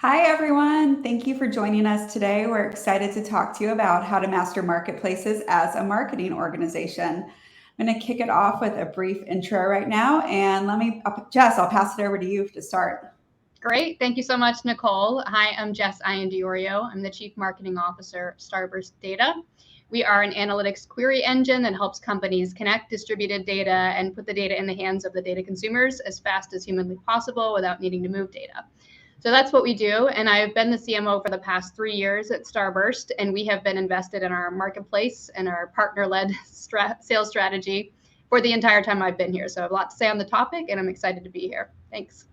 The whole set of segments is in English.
Hi, everyone. Thank you for joining us today. We're excited to talk to you about how to master marketplaces as a marketing organization. I'm going to kick it off with a brief intro right now. And Jess, I'll pass it over to you to start. Great. Thank you so much, Nicole. Hi, I'm Jess Iandiorio. I'm the Chief Marketing Officer of Starburst Data. We are an analytics query engine that helps companies connect distributed data and put the data in the hands of the data consumers as fast as humanly possible without needing to move data. So that's what we do. And I've been the CMO for the past 3 years at Starburst, and we have been invested in our marketplace and our partner-led sales strategy for the entire time I've been here. So I have a lot to say on the topic, and I'm excited to be here. Thanks.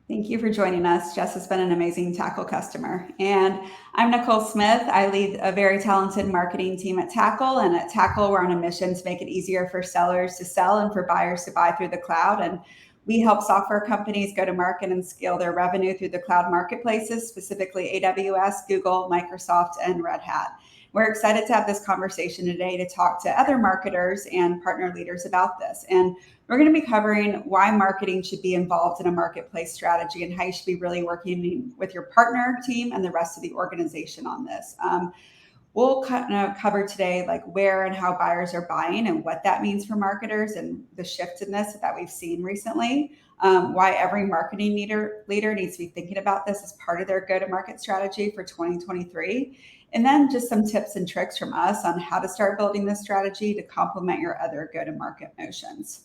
Thank you for joining us. Jess has been an amazing Tackle customer. And I'm Nicole Smith. I lead a very talented marketing team at Tackle. And at Tackle, we're on a mission to make it easier for sellers to sell and for buyers to buy through the cloud. And we help software companies go to market and scale their revenue through the cloud marketplaces, specifically AWS, Google, Microsoft, and Red Hat. We're excited to have this conversation today to talk to other marketers and partner leaders about this. And we're going to be covering why marketing should be involved in a marketplace strategy and how you should be really working with your partner team and the rest of the organization on this. We'll kind of cover today like where and how buyers are buying and what that means for marketers and the shift in this that we've seen recently. Why every marketing leader needs to be thinking about this as part of their go-to-market strategy for 2023. And then just some tips and tricks from us on how to start building this strategy to complement your other go-to-market motions.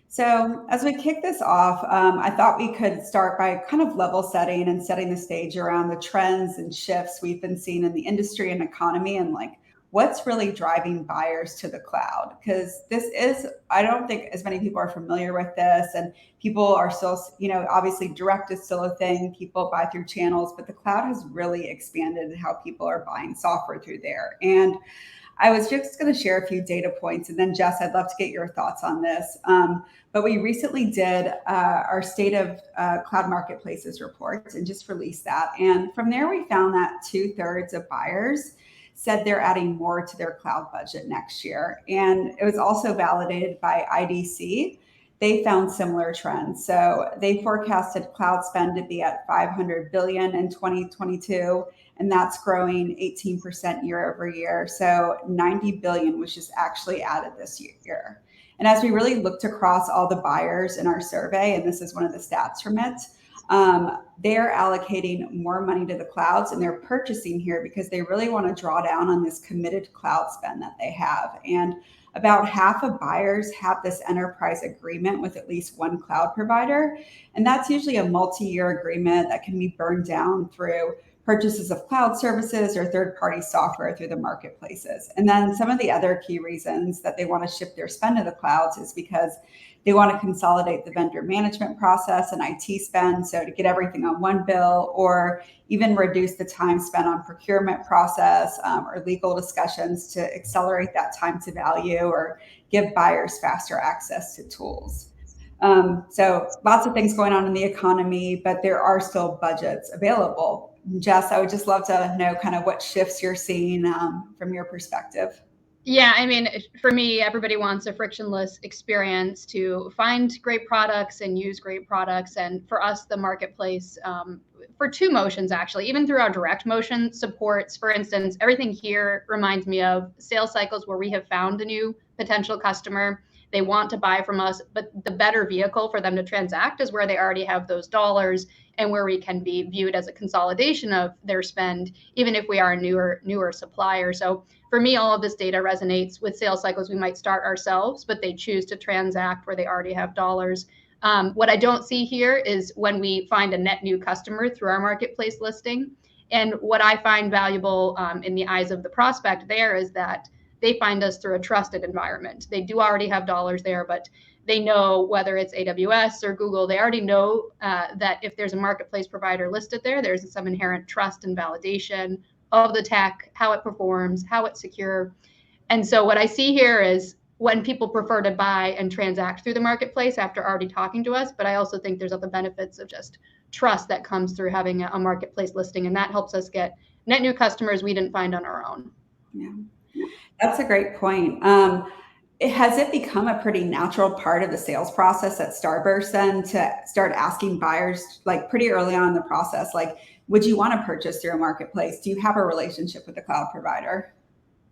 So, as we kick this off, I thought we could start by kind of level setting and setting the stage around the trends and shifts we've been seeing in the industry and economy and like what's really driving buyers to the cloud. Because this is, I don't think as many people are familiar with this, and people are still, obviously direct is still a thing. People buy through channels, but the cloud has really expanded how people are buying software through there. And I was just going to share a few data points, and then Jess, I'd love to get your thoughts on this. But we recently did our State of Cloud Marketplaces reports and just released that. And from there, we found that 2/3 of buyers said they're adding more to their cloud budget next year. And it was also validated by IDC. They found similar trends. So they forecasted cloud spend to be at 500 billion in 2022, and that's growing 18% year over year. So 90 billion was just actually added this year. And as we really looked across all the buyers in our survey, and this is one of the stats from it, they're allocating more money to the clouds and they're purchasing here because they really want to draw down on this committed cloud spend that they have. And about half of buyers have this enterprise agreement with at least one cloud provider. And that's usually a multi-year agreement that can be burned down through purchases of cloud services or third-party software through the marketplaces. And then some of the other key reasons that they want to shift their spend to the clouds is because they want to consolidate the vendor management process and IT spend, so to get everything on one bill, or even reduce the time spent on procurement process or legal discussions to accelerate that time to value or give buyers faster access to tools. So lots of things going on in the economy, but there are still budgets available. Jess, I would just love to know kind of what shifts you're seeing from your perspective. Yeah, I mean, for me, everybody wants a frictionless experience to find great products and use great products. And for us, the marketplace, for two motions, actually, even through our direct motion supports, for instance, everything here reminds me of sales cycles where we have found a new potential customer. They want to buy from us, but the better vehicle for them to transact is where they already have those dollars and where we can be viewed as a consolidation of their spend, even if we are a newer supplier. So for me, all of this data resonates with sales cycles. We might start ourselves, but they choose to transact where they already have dollars. What I don't see here is when we find a net new customer through our marketplace listing. And what I find valuable in the eyes of the prospect there is that they find us through a trusted environment. They do already have dollars there, but they know whether it's AWS or Google, they already know that if there's a marketplace provider listed there, there's some inherent trust and validation of the tech, how it performs, how it's secure. And so what I see here is when people prefer to buy and transact through the marketplace after already talking to us, but I also think there's other benefits of just trust that comes through having a marketplace listing, and that helps us get net new customers we didn't find on our own. Yeah. That's a great point. has it become a pretty natural part of the sales process at Starburst then to start asking buyers like pretty early on in the process, like, would you want to purchase through a marketplace? Do you have a relationship with the cloud provider?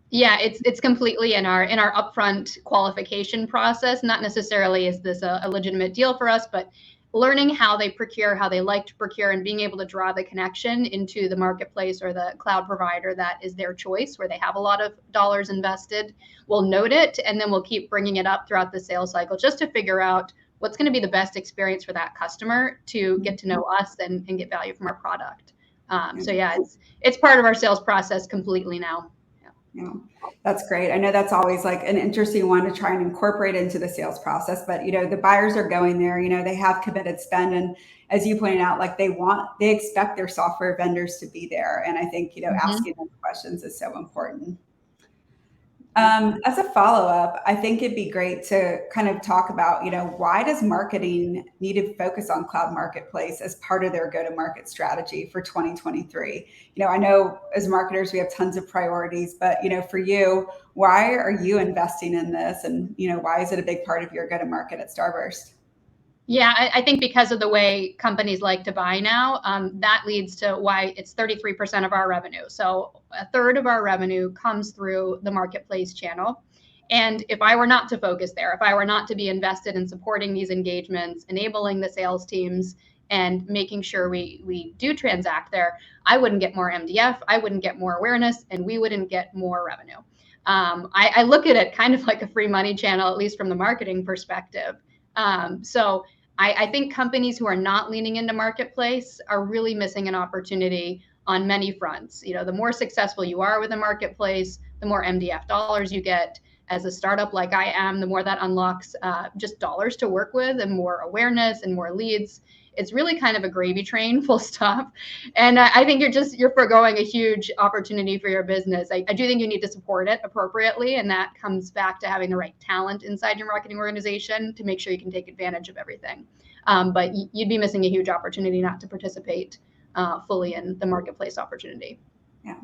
Yeah, it's completely in our upfront qualification process. Not necessarily is this a legitimate deal for us, but learning how they procure, how they like to procure, and being able to draw the connection into the marketplace or the cloud provider that is their choice, where they have a lot of dollars invested. We'll note it, and then we'll keep bringing it up throughout the sales cycle just to figure out what's going to be the best experience for that customer to get to know us and get value from our product. So yeah, it's part of our sales process completely now. Yeah, that's great. I know that's always like an interesting one to try and incorporate into the sales process, but the buyers are going there, they have committed spend. And as you pointed out, like they expect their software vendors to be there. And I think, asking them questions is so important. As a follow-up, I think it'd be great to kind of talk about, why does marketing need to focus on cloud marketplace as part of their go-to-market strategy for 2023? I know as marketers, we have tons of priorities, but, for you, why are you investing in this? And, why is it a big part of your go-to-market at Starburst? Yeah, I think because of the way companies like to buy now, that leads to why it's 33% of our revenue. So a third of our revenue comes through the marketplace channel. And if I were not to focus there, if I were not to be invested in supporting these engagements, enabling the sales teams, and making sure we do transact there, I wouldn't get more MDF, I wouldn't get more awareness, and we wouldn't get more revenue. I look at it kind of like a free money channel, at least from the marketing perspective. So I think companies who are not leaning into marketplace are really missing an opportunity on many fronts. The more successful you are with a marketplace, the more MDF dollars you get. As a startup like I am, the more that unlocks just dollars to work with and more awareness and more leads. It's really kind of a gravy train, full stop. And I think you're foregoing a huge opportunity for your business. I do think you need to support it appropriately. And that comes back to having the right talent inside your marketing organization to make sure you can take advantage of everything. But you'd be missing a huge opportunity not to participate fully in the marketplace opportunity. Yeah.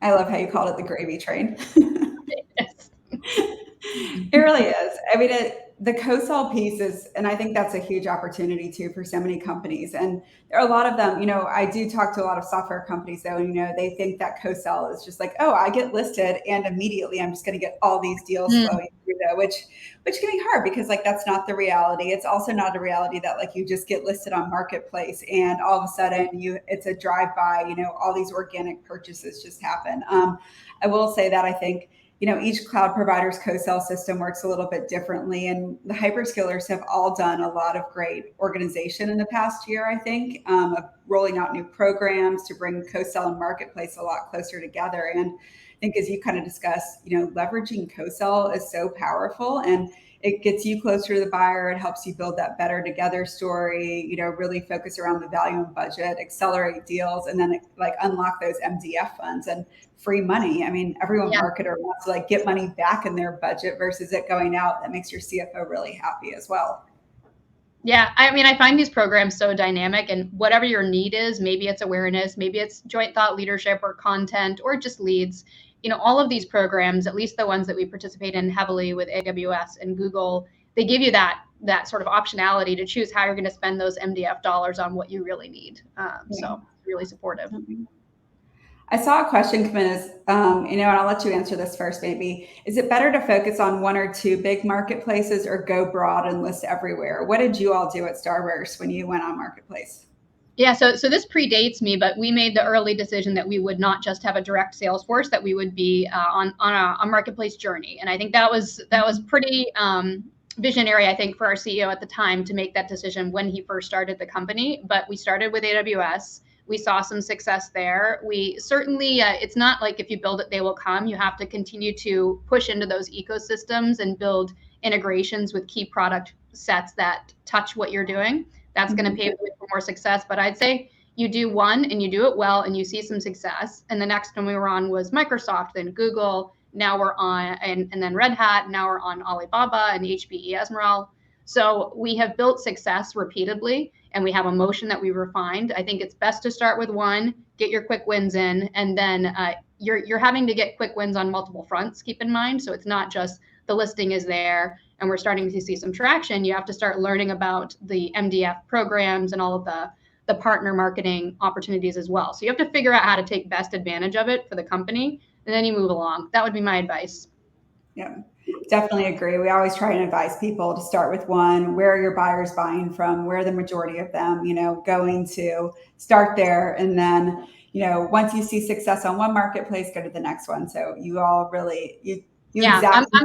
I love how you called it the gravy train. Yes. It really is. I mean, the co-sell piece is, and I think that's a huge opportunity too for so many companies. And there are a lot of them, I do talk to a lot of software companies though, and, they think that co-sell is just like, oh, I get listed and immediately I'm just going to get all these deals flowing through though, which can be hard because like, that's not the reality. It's also not a reality that like you just get listed on marketplace and all of a sudden it's a drive-by, all these organic purchases just happen. I will say that I think, each cloud provider's co-sell system works a little bit differently. And the hyperscalers have all done a lot of great organization in the past year, I think, of rolling out new programs to bring co-sell and marketplace a lot closer together. And I think as you kind of discussed, leveraging co-sell is so powerful and it gets you closer to the buyer. It helps you build that better together story, really focus around the value and budget, accelerate deals, and then like unlock those MDF funds and free money. I mean, everyone marketer wants to like get money back in their budget versus it going out. That makes your CFO really happy as well. Yeah, I mean, I find these programs so dynamic and whatever your need is, maybe it's awareness, maybe it's joint thought leadership or content or just leads. All of these programs, at least the ones that we participate in heavily with AWS and Google, they give you that sort of optionality to choose how you're going to spend those MDF dollars on what you really need. So really supportive. I saw a question come in as, and I'll let you answer this first maybe. Is it better to focus on one or two big marketplaces or go broad and list everywhere? What did you all do at Starburst when you went on marketplace? Yeah, so this predates me, but we made the early decision that we would not just have a direct sales force, that we would be on a marketplace journey. And I think that was pretty visionary, I think, for our CEO at the time to make that decision when he first started the company. But we started with AWS. We saw some success there. We certainly, it's not like if you build it, they will come. You have to continue to push into those ecosystems and build integrations with key product sets that touch what you're doing. That's going to pave the way for more success. But I'd say you do one and you do it well and you see some success. And the next one we were on was Microsoft, then Google. Now we're on, and then Red Hat. Now we're on Alibaba and HPE Esmeralda. So we have built success repeatedly and we have a motion that we refined. I think it's best to start with one, get your quick wins in, and then you're having to get quick wins on multiple fronts, keep in mind. So it's not just the listing is there and we're starting to see some traction, you have to start learning about the MDF programs and all of the partner marketing opportunities as well. So you have to figure out how to take best advantage of it for the company, and then you move along. That would be my advice. Yeah, definitely agree. We always try and advise people to start with one, where are your buyers buying from, where are the majority of them, going to start there. And then, once you see success on one marketplace, go to the next one. So you all really, you Yeah, exactly.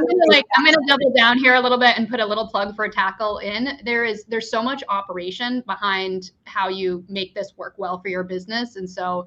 I'm gonna double down here a little bit and put a little plug for Tackle in. There's so much operation behind how you make this work well for your business, and so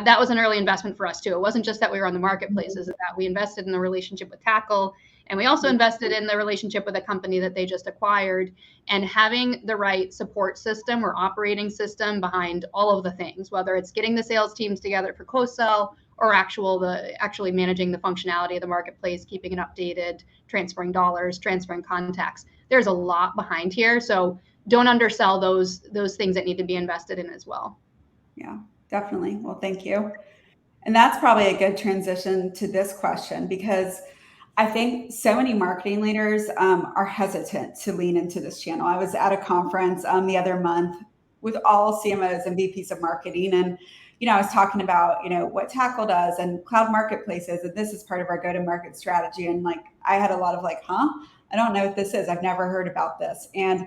that was an early investment for us too. It wasn't just that we were on the marketplaces; that we invested in the relationship with Tackle, and we also invested in the relationship with a company that they just acquired, and having the right support system or operating system behind all of the things, whether it's getting the sales teams together for co-sell or actually managing the functionality of the marketplace, keeping it updated, transferring dollars, transferring contacts. There's a lot behind here, so don't undersell those things that need to be invested in as well. Yeah, definitely. Well, thank you. And that's probably a good transition to this question, because I think so many marketing leaders are hesitant to lean into this channel. I was at a conference the other month with all CMOs and VPs of marketing, and I was talking about what Tackle does and cloud marketplaces, and this is part of our go-to-market strategy. And like, I had a lot of like, huh? I don't know what this is. I've never heard about this. And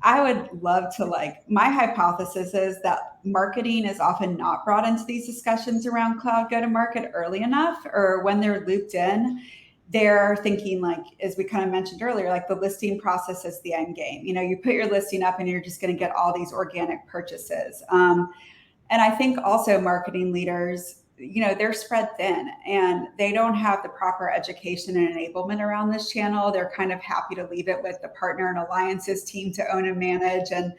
I would love to, my hypothesis is that marketing is often not brought into these discussions around cloud go to market early enough, or when they're looped in, they're thinking, like, as we kind of mentioned earlier, like the listing process is the end game. You put your listing up and you're just going to get all these organic purchases. And I think also marketing leaders, they're spread thin and they don't have the proper education and enablement around this channel. They're kind of happy to leave it with the partner and alliances team to own and manage. And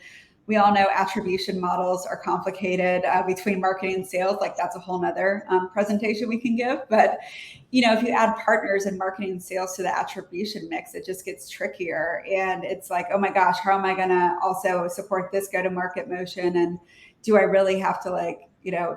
we all know attribution models are complicated between marketing and sales. Like, that's a whole nother presentation we can give. But, if you add partners and marketing and sales to the attribution mix, it just gets trickier. And it's like, oh my gosh, how am I going to also support this go-to-market motion? And do I really have to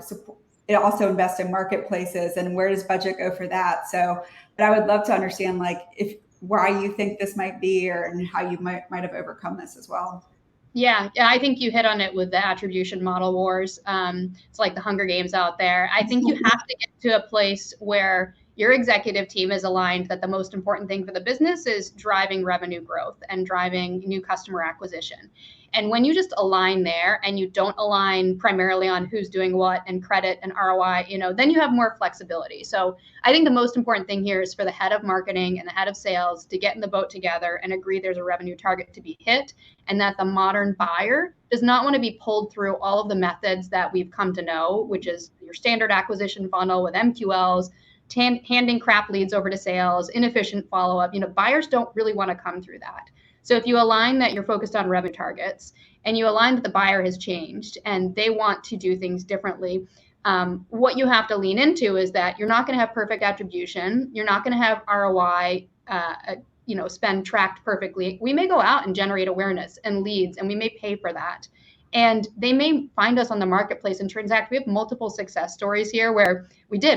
support it, also invest in marketplaces, and where does budget go for that? So, but I would love to understand if why you think this might be, and how you might have overcome this as well. Yeah, I think you hit on it with the attribution model wars. It's like the Hunger Games out there. I think you have to get to a place where your executive team is aligned that the most important thing for the business is driving revenue growth and driving new customer acquisition. And when you just align there and you don't align primarily on who's doing what and credit and ROI, then you have more flexibility. So I think the most important thing here is for the head of marketing and the head of sales to get in the boat together and agree there's a revenue target to be hit, and that the modern buyer does not want to be pulled through all of the methods that we've come to know, which is your standard acquisition funnel with MQLs, handing crap leads over to sales, inefficient follow-up. Buyers don't really want to come through that. So if you align that you're focused on revenue targets, and you align that the buyer has changed and they want to do things differently, what you have to lean into is that you're not going to have perfect attribution. You're not going to have ROI, spend tracked perfectly. We may go out and generate awareness and leads, and we may pay for that. And they may find us on the marketplace and transact. We have multiple success stories here where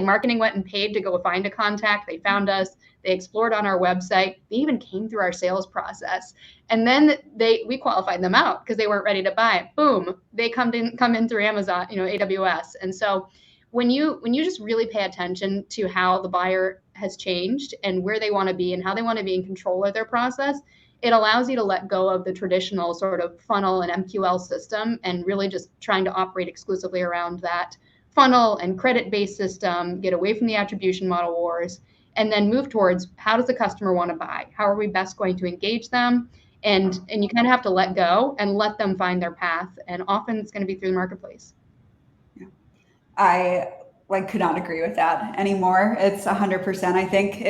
marketing went and paid to go find a contact. They found us, they explored on our website. They even came through our sales process. And then we qualified them out because they weren't ready to buy. Boom, they come in through Amazon, AWS. And so when you just really pay attention to how the buyer has changed and where they want to be and how they want to be in control of their process, it allows you to let go of the traditional sort of funnel and MQL system and really just trying to operate exclusively around that funnel and credit-based system, get away from the attribution model wars, and then move towards how does the customer want to buy? How are we best going to engage them? And you kind of have to let go and let them find their path. And often it's going to be through the marketplace. Yeah. I could not agree with that anymore. It's 100%. I think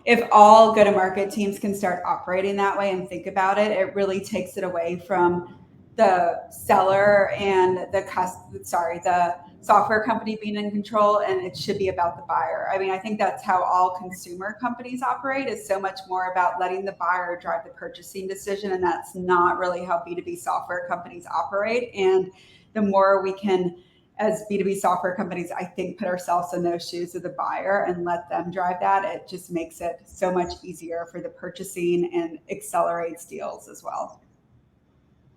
if all go-to-market teams can start operating that way and think about it, it really takes it away from the seller and the software company being in control, and it should be about the buyer. I mean, I think that's how all consumer companies operate, is so much more about letting the buyer drive the purchasing decision, and that's not really how B2B software companies operate. And the more we can as B2B software companies, I think, put ourselves in those shoes of the buyer and let them drive that, it just makes it so much easier for the purchasing and accelerates deals as well.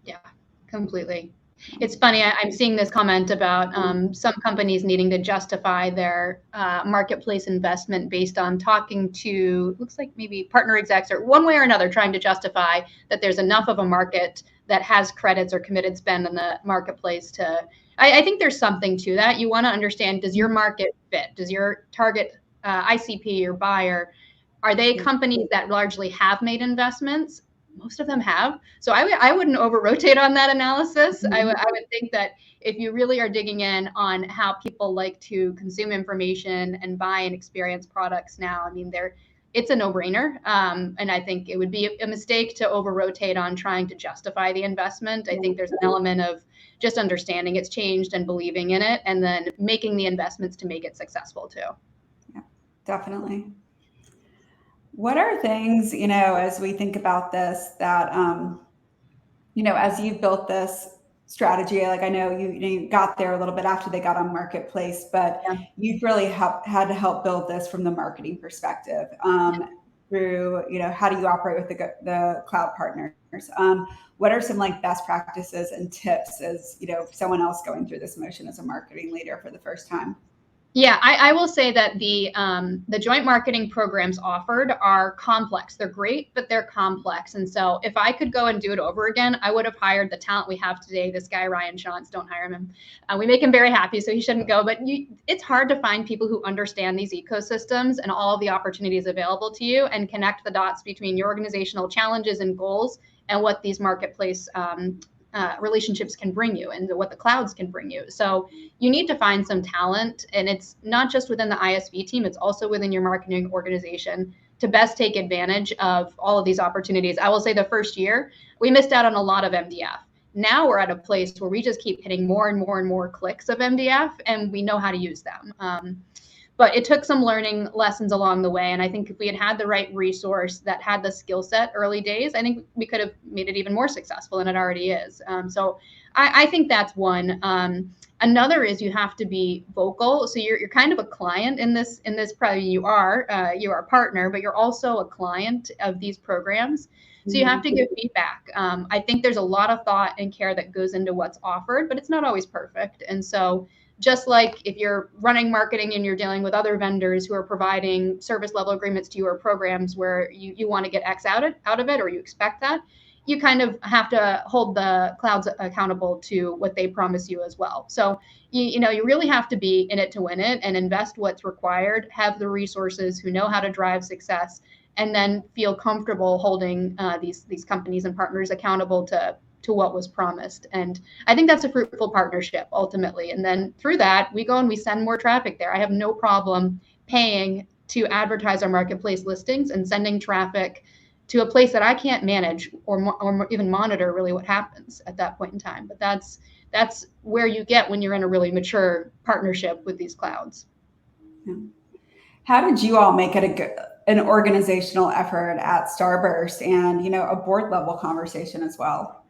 Yeah, completely. It's funny, I'm seeing this comment about some companies needing to justify their marketplace investment based on talking to, looks like maybe partner execs or one way or another, trying to justify that there's enough of a market that has credits or committed spend in the marketplace to, I think there's something to that. You want to understand, does your market fit? Does your target ICP or buyer, are they companies that largely have made investments? Most of them have. So I wouldn't over rotate on that analysis. I would think that if you really are digging in on how people like to consume information and buy and experience products now, I mean, it's a no-brainer. And I think it would be a mistake to over rotate on trying to justify the investment. I think there's an element of just understanding it's changed and believing in it, and then making the investments to make it successful too. Yeah, definitely. What are things, as we think about this, that, as you've built this strategy, like I know you got there a little bit after they got on marketplace, but Yeah. you've really had to help build this from the marketing perspective, through, how do you operate with the cloud partners? What are some like best practices and tips as, someone else going through this motion as a marketing leader for the first time? Yeah, I will say that the joint marketing programs offered are complex. They're great, but they're complex. And so if I could go and do it over again, I would have hired the talent we have today. This guy, Ryan Shantz, don't hire him. We make him very happy, so he shouldn't go. But it's hard to find people who understand these ecosystems and all of the opportunities available to you and connect the dots between your organizational challenges and goals and what these marketplace relationships can bring you and what the clouds can bring you. So you need to find some talent, and it's not just within the ISV team, it's also within your marketing organization to best take advantage of all of these opportunities. I will say the first year, we missed out on a lot of MDF. Now we're at a place where we just keep hitting more and more and more clicks of MDF, and we know how to use them. But it took some learning lessons along the way. And I think if we had had the right resource that had the skill set early days, I think we could have made it even more successful than it already is. So I think that's one. Another is you have to be vocal. So you're kind of a client in this. Probably you are a partner, but you're also a client of these programs. So you have to give feedback. I think there's a lot of thought and care that goes into what's offered, but it's not always perfect. And so just like if you're running marketing and you're dealing with other vendors who are providing service level agreements to you or programs where you want to get X out of it, or you expect that, you kind of have to hold the clouds accountable to what they promise you as well. So, you really have to be in it to win it and invest what's required, have the resources who know how to drive success, and then feel comfortable holding these companies and partners accountable to what was promised. And I think that's a fruitful partnership ultimately. And then through that, we go and we send more traffic there. I have no problem paying to advertise our marketplace listings and sending traffic to a place that I can't manage or even monitor really what happens at that point in time. But that's where you get when you're in a really mature partnership with these clouds. Yeah. How did you all make it an organizational effort at Starburst and, a board level conversation as well?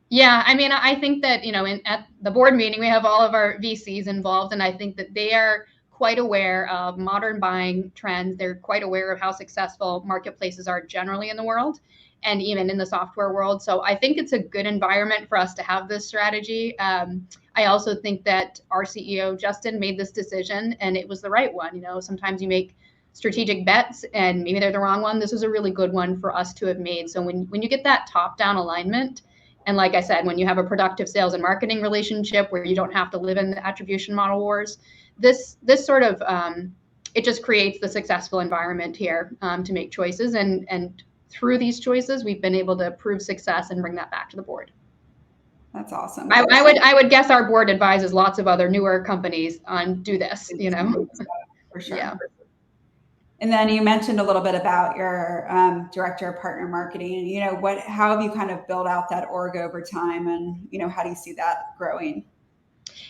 Yeah, I mean, I think that, at the board meeting, we have all of our VCs involved, and I think that they are quite aware of modern buying trends. They're quite aware of how successful marketplaces are generally in the world and even in the software world. So I think it's a good environment for us to have this strategy. I also think that our CEO, Justin, made this decision and it was the right one. Sometimes you make strategic bets and maybe they're the wrong one. This was a really good one for us to have made. So when you get that top-down alignment, and like I said, when you have a productive sales and marketing relationship where you don't have to live in the attribution model wars, this sort of, it just creates the successful environment here to make choices. And through these choices, we've been able to prove success and bring that back to the board. That's awesome. I would guess our board advises lots of other newer companies on do this, For sure. Yeah. And then you mentioned a little bit about your director of partner marketing. How have you kind of built out that org over time, and how do you see that growing?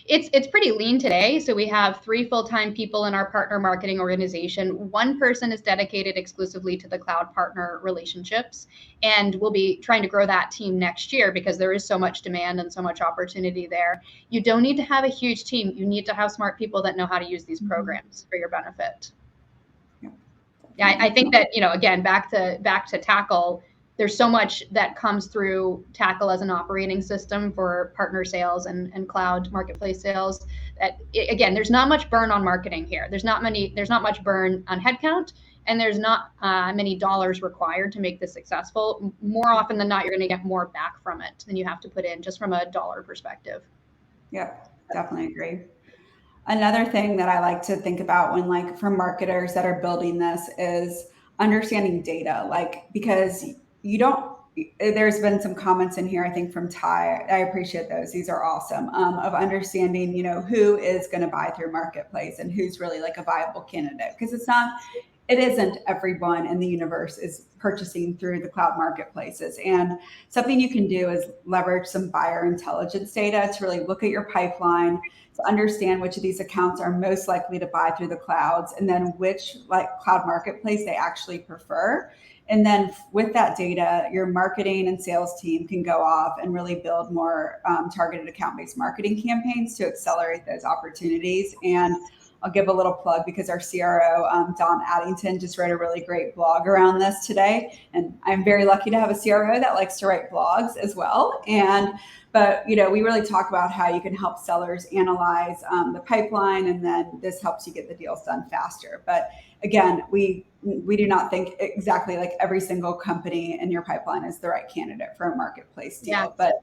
It's pretty lean today. So we have 3 full-time people in our partner marketing organization. One person is dedicated exclusively to the cloud partner relationships, and we'll be trying to grow that team next year because there is so much demand and so much opportunity there. You don't need to have a huge team. You need to have smart people that know how to use these programs for your benefit. Yeah, I think that, again, back to Tackle, there's so much that comes through Tackle as an operating system for partner sales and cloud marketplace sales that, again, there's not much burn on marketing here. There's not much burn on headcount, and there's not many dollars required to make this successful. More often than not, you're going to get more back from it than you have to put in just from a dollar perspective. Yep, definitely agree. Another thing that I like to think about when, like, for marketers that are building this is understanding data, like, because you don't, there's been some comments in here, I think from Ty. I appreciate those. These are awesome. Of understanding, who is going to buy through marketplace and who's really like a viable candidate. Because it isn't everyone in the universe is purchasing through the cloud marketplaces. And something you can do is leverage some buyer intelligence data to really look at your pipeline, to understand which of these accounts are most likely to buy through the clouds, and then which like cloud marketplace they actually prefer. And then with that data, your marketing and sales team can go off and really build more targeted account-based marketing campaigns to accelerate those opportunities. And I'll give a little plug because our CRO, Don Addington, just wrote a really great blog around this today. And I'm very lucky to have a CRO that likes to write blogs as well. But we really talk about how you can help sellers analyze the pipeline, and then this helps you get the deals done faster. But again, we do not think exactly like every single company in your pipeline is the right candidate for a marketplace deal. Yeah. But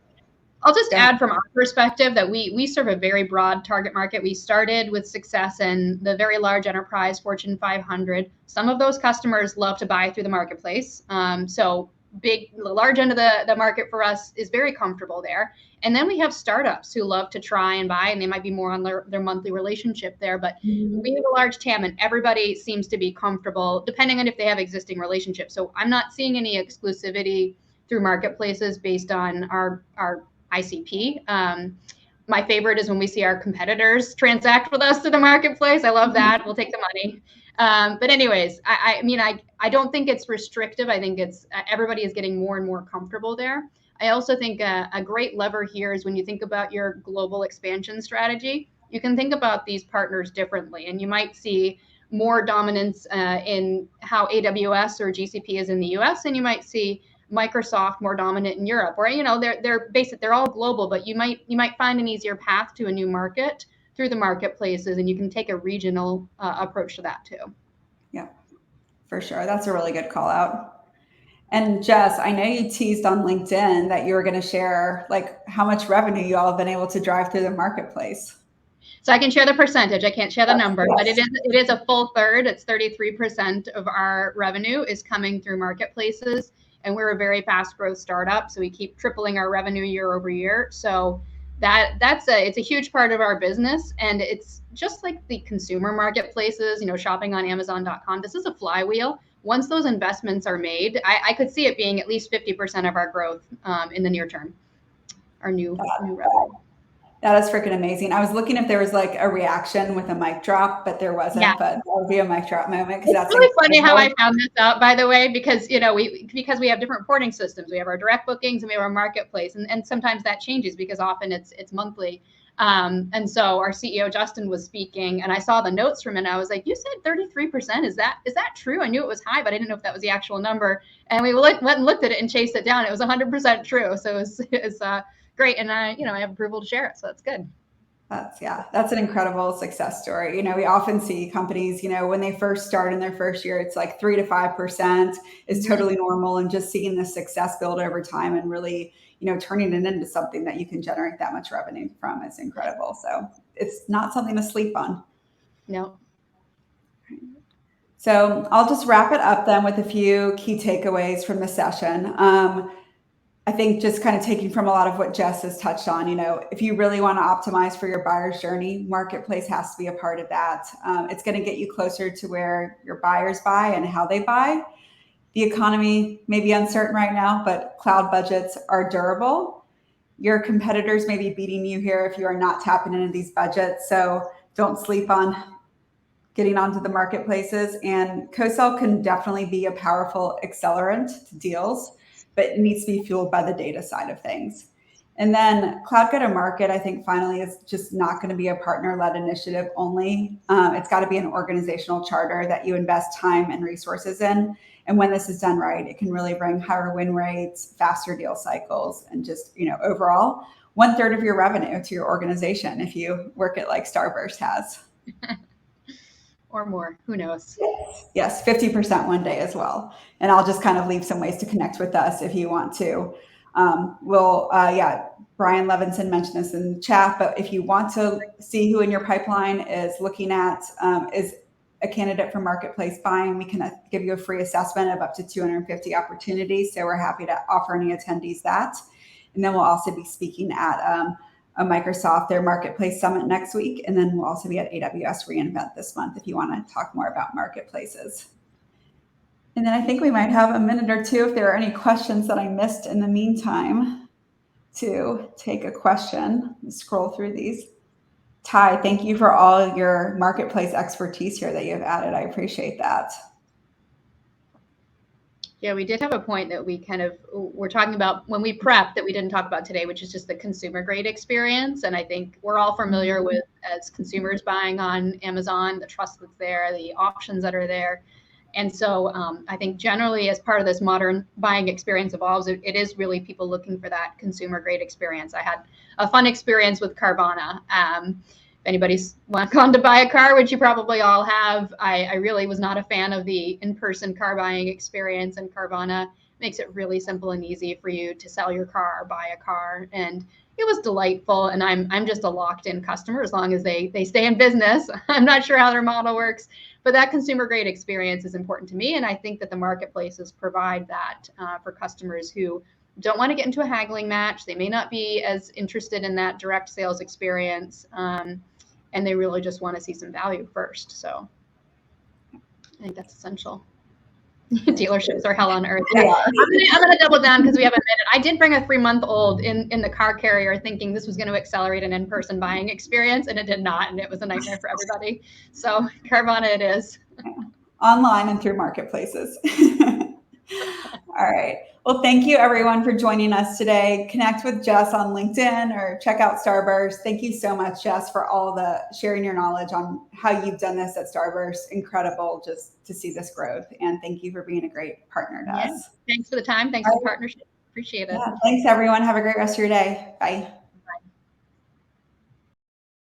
I'll just add from our perspective that we serve a very broad target market. We started with success in the very large enterprise, Fortune 500. Some of those customers love to buy through the marketplace. So the large end of the market for us is very comfortable there. And then we have startups who love to try and buy, and they might be more on their monthly relationship there. But we have a large TAM, and everybody seems to be comfortable, depending on if they have existing relationships. So I'm not seeing any exclusivity through marketplaces based on our ICP. My favorite is when we see our competitors transact with us through the marketplace. I love that. We'll take the money. But anyways, I don't think it's restrictive. I think it's everybody is getting more and more comfortable there. I also think a great lever here is when you think about your global expansion strategy, you can think about these partners differently, and you might see more dominance in how AWS or GCP is in the US, and you might see Microsoft more dominant in Europe, or they're all global, but you might find an easier path to a new market through the marketplaces, and you can take a regional approach to that too. Yeah, for sure. That's a really good call out. And Jess, I know you teased on LinkedIn that you were going to share like how much revenue you all have been able to drive through the marketplace. So I can share the percentage. I can't share the number, but it is a full third. It's 33% of our revenue is coming through marketplaces. And we're a very fast growth startup, so we keep tripling our revenue year over year. So it's a huge part of our business, and it's just like the consumer marketplaces, shopping on Amazon.com. This is a flywheel. Once those investments are made, I could see it being at least 50% of our growth in the near term, our new revenue. That is freaking amazing. I was looking if there was like a reaction with a mic drop, but there wasn't. Yeah. But that would be a mic drop moment. It's really funny how I found this out, by the way, because we have different reporting systems. We have our direct bookings and we have our marketplace, and sometimes that changes because often it's monthly. And so our CEO Justin was speaking, and I saw the notes from it. And I was like, "You said 33%? Is that true?" I knew it was high, but I didn't know if that was the actual number. And we went and looked at it and chased it down. It was 100% true. So it's great, and I have approval to share it, so that's good. That's an incredible success story. We often see companies, when they first start in their first year, it's like 3 to 5% is totally normal, and just seeing the success build over time and really, turning it into something that you can generate that much revenue from is incredible. So it's not something to sleep on. No. So I'll just wrap it up then with a few key takeaways from the session. I think just kind of taking from a lot of what Jess has touched on, if you really want to optimize for your buyer's journey, marketplace has to be a part of that. It's going to get you closer to where your buyers buy and how they buy. The economy may be uncertain right now, but cloud budgets are durable. Your competitors may be beating you here if you are not tapping into these budgets. So don't sleep on getting onto the marketplaces. And co-sell can definitely be a powerful accelerant to deals, but it needs to be fueled by the data side of things. And then cloud go-to-market, I think finally is just not going to be a partner-led initiative only. It's got to be an organizational charter that you invest time and resources in. And when this is done right, it can really bring higher win rates, faster deal cycles, and just, overall 1/3 of your revenue to your organization if you work it like Starburst has. Or more, who knows? Yes, 50% one day as well. And I'll just kind of leave some ways to connect with us if you want to. Brian Levinson mentioned this in the chat, but if you want to see who in your pipeline is looking at, is a candidate for marketplace buying, we can give you a free assessment of up to 250 opportunities. So we're happy to offer any attendees that. And then we'll also be speaking at a Microsoft, their marketplace summit next week. And then we'll also be at AWS reInvent this month if you want to talk more about marketplaces. And then I think we might have a minute or two if there are any questions that I missed in the meantime to take a question. Scroll through these. Ty, thank you for all your marketplace expertise here that you've added. I appreciate that. Yeah, we did have a point that we're talking about when we prepped that we didn't talk about today, which is just the consumer grade experience. And I think we're all familiar with, as consumers buying on Amazon, the trust that's there, the options that are there. And so I think generally as part of this modern buying experience evolves, it is really people looking for that consumer grade experience. I had a fun experience with Carvana. If anybody's gone to buy a car, which you probably all have, I really was not a fan of the in-person car buying experience, and Carvana makes it really simple and easy for you to sell your car or buy a car. And it was delightful. And I'm just a locked-in customer as long as they stay in business. I'm not sure how their model works, but that consumer grade experience is important to me. And I think that the marketplaces provide that for customers who don't want to get into a haggling match. They may not be as interested in that direct sales experience. And they really just want to see some value first. So I think that's essential. Dealerships are hell on earth. Yeah. I'm gonna double down because we have a minute. I did bring a 3-month-old in the car carrier thinking this was going to accelerate an in-person buying experience, and it did not, and it was a nightmare for everybody. So Carvana it is. Online and through marketplaces. All right. Well, thank you everyone for joining us today. Connect with Jess on LinkedIn or check out Starburst. Thank you so much, Jess, for all the sharing your knowledge on how you've done this at Starburst. Incredible just to see this growth. And thank you for being a great partner to us. Thanks for the time. Thanks for the partnership. Appreciate it. Yeah, thanks everyone. Have a great rest of your day. Bye.